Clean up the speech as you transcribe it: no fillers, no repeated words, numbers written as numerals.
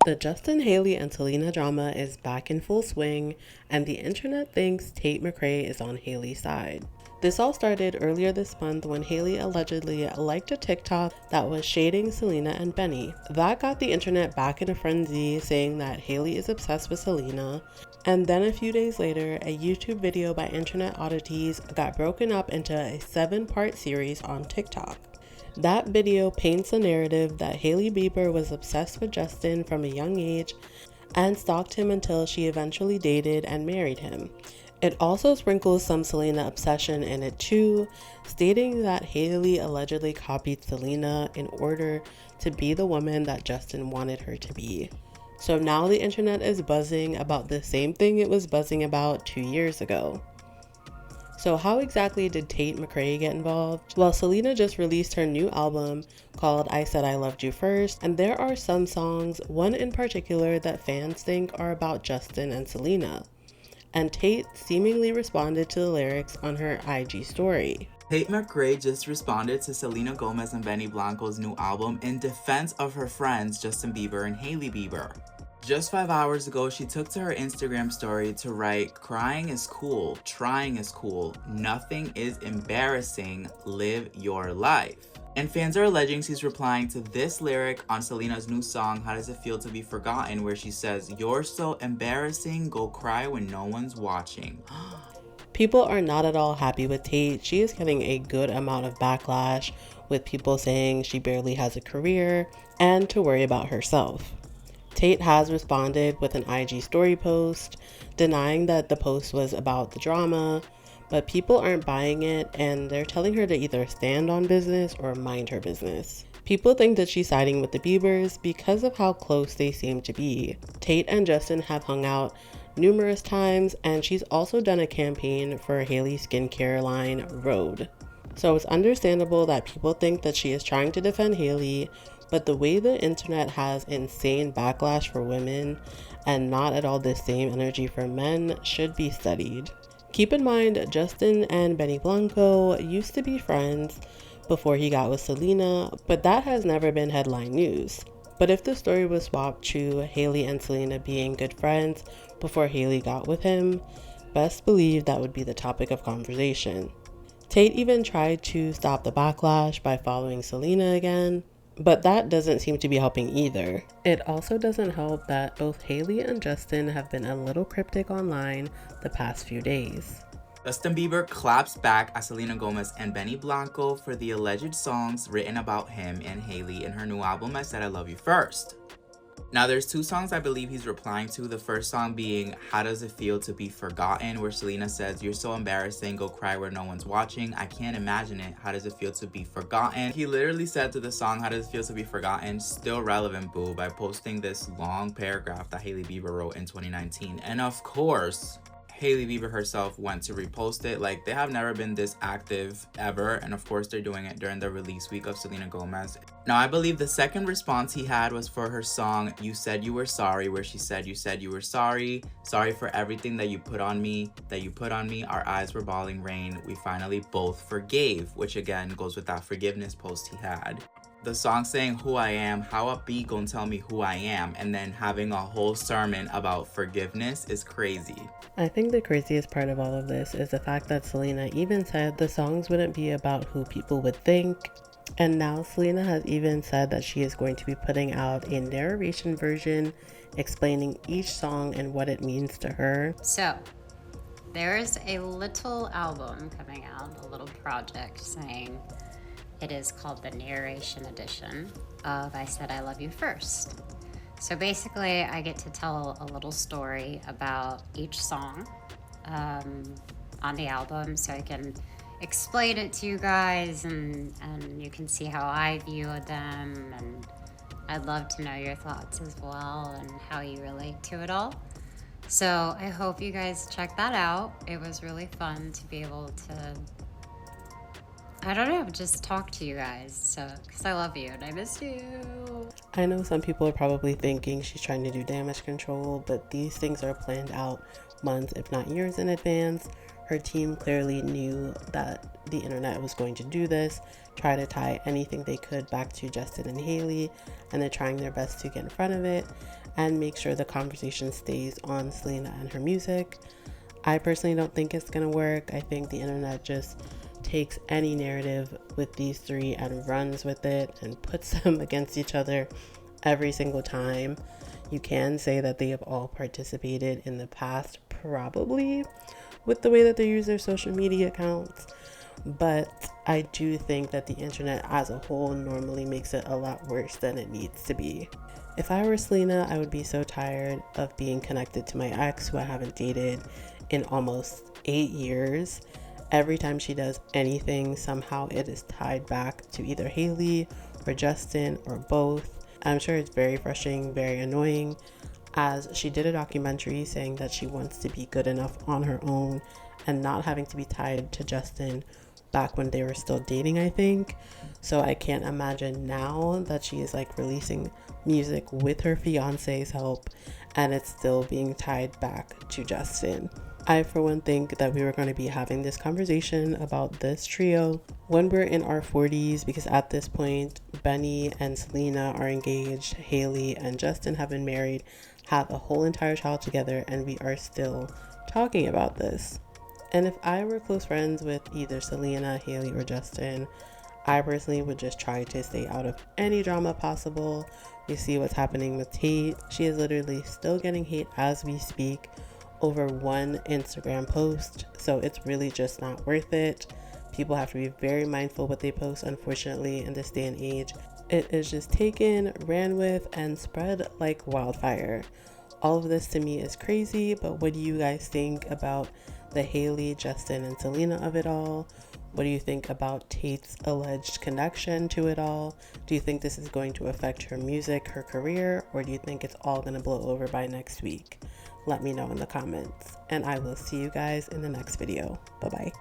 The Justin, Hailey, and Selena drama is back in full swing, and the internet thinks Tate McRae is on Hailey's side. This all started earlier this month when Hailey allegedly liked a TikTok that was shading Selena and Benny. That got the internet back in a frenzy, saying that Hailey is obsessed with Selena. And then a few days later, a YouTube video by internet oddities got broken up into a 7-part series on TikTok. That video paints a narrative that Hailey Bieber was obsessed with Justin from a young age and stalked him until she eventually dated and married him. It also sprinkles some Selena obsession in it too, stating that Hailey allegedly copied Selena in order to be the woman that Justin wanted her to be. So now the internet is buzzing about the same thing it was buzzing about 2 years ago. So how exactly did Tate McRae get involved? Well, Selena just released her new album called I Said I Loved You First, and there are some songs, one in particular, that fans think are about Justin and Selena. And Tate seemingly responded to the lyrics on her IG story. Tate McRae just responded to Selena Gomez and Benny Blanco's new album in defense of her friends Justin Bieber and Hailey Bieber. Just 5 hours ago, she took to her Instagram story to write, "Crying is cool, trying is cool, nothing is embarrassing, live your life." And fans are alleging she's replying to this lyric on Selena's new song, How Does It Feel to Be Forgotten, where she says, "You're so embarrassing, go cry when no one's watching." People are not at all happy with Tate. She is getting a good amount of backlash, with people saying she barely has a career and to worry about herself. Tate has responded with an IG story post, denying that the post was about the drama, but people aren't buying it and they're telling her to either stand on business or mind her business. People think that she's siding with the Biebers because of how close they seem to be. Tate and Justin have hung out numerous times, and she's also done a campaign for Hailey's skincare line, Rhode. So it's understandable that people think that she is trying to defend Hailey, but the way the internet has insane backlash for women and not at all the same energy for men should be studied. Keep in mind, Justin and Benny Blanco used to be friends before he got with Selena, but that has never been headline news. But if the story was swapped to Hailey and Selena being good friends before Hailey got with him, best believe that would be the topic of conversation. Tate even tried to stop the backlash by following Selena again, but that doesn't seem to be helping either. It also doesn't help that both Hailey and Justin have been a little cryptic online the past few days. Justin Bieber claps back at Selena Gomez and Benny Blanco for the alleged songs written about him and Hailey in her new album, I Said I Love You First. Now, there's 2 songs I believe he's replying to. The first song being How Does It Feel to Be Forgotten, where Selena says, "You're so embarrassing, go cry where no one's watching. I can't imagine it. How does it feel to be forgotten?" He literally said to the song, "How does it feel to be forgotten? Still relevant, boo," by posting this long paragraph that Hailey Bieber wrote in 2019. And of course, Hailey Bieber herself went to repost it. Like, they have never been this active ever, and of course they're doing it during the release week of Selena Gomez. Now, I believe the second response he had was for her song You Said You Were Sorry, where she said, "You said you were sorry for everything that you put on me, our eyes were bawling rain, we finally both forgave," which again goes with that forgiveness post he had. The song saying "Who I Am, how a beat gon' tell me who I am," and then having a whole sermon about forgiveness is crazy. I think the craziest part of all of this is the fact that Selena even said the songs wouldn't be about who people would think. And now Selena has even said that she is going to be putting out a narration version explaining each song and what it means to her. So, there's a little album coming out, a little project saying it is called the Narration Edition of I Said I Love You First. So basically, I get to tell a little story about each song on the album, so I can explain it to you guys, and you can see how I view them, and I'd love to know your thoughts as well and how you relate to it all. So I hope you guys check that out. It was really fun to be able to, I don't know, just talk to you guys, so, because I love you and I miss you. I know some people are probably thinking she's trying to do damage control, but these things are planned out months, if not years in advance. Her team clearly knew that the internet was going to do this, try to tie anything they could back to Justin and Hailey, and they're trying their best to get in front of it. and make sure the conversation stays on Selena and her music. I personally don't think it's gonna work. I think the internet just takes any narrative with these three and runs with it and puts them against each other every single time. You can say that they have all participated in the past, probably, with the way that they use their social media accounts, but I do think that the internet as a whole normally makes it a lot worse than it needs to be. If I were Selena, I would be so tired of being connected to my ex, who I haven't dated in almost 8 years. Every time she does anything, somehow it is tied back to either Hailey or Justin or both. I'm sure it's very frustrating, very annoying, as she did a documentary saying that she wants to be good enough on her own and not having to be tied to Justin back when they were still dating, I think. So I can't imagine now that she is like releasing music with her fiance's help and it's still being tied back to Justin. I, for one, think that we were going to be having this conversation about this trio when we're in our 40s, because at this point, Benny and Selena are engaged, Hailey and Justin have been married, have a whole entire child together, and we are still talking about this. And if I were close friends with either Selena, Hailey, or Justin, I personally would just try to stay out of any drama possible. We see what's happening with Tate. She is literally still getting hate as we speak over one Instagram post, so it's really just not worth it. People have to be very mindful what they post, unfortunately, in this day and age. It is just taken, ran with, and spread like wildfire. All of this to me is crazy, but what do you guys think about the Hailey, Justin, and Selena of it all? What do you think about Tate's alleged connection to it all? Do you think this is going to affect her music, her career, or do you think it's all going to blow over by next week? Let me know in the comments, and I will see you guys in the next video. Bye-bye.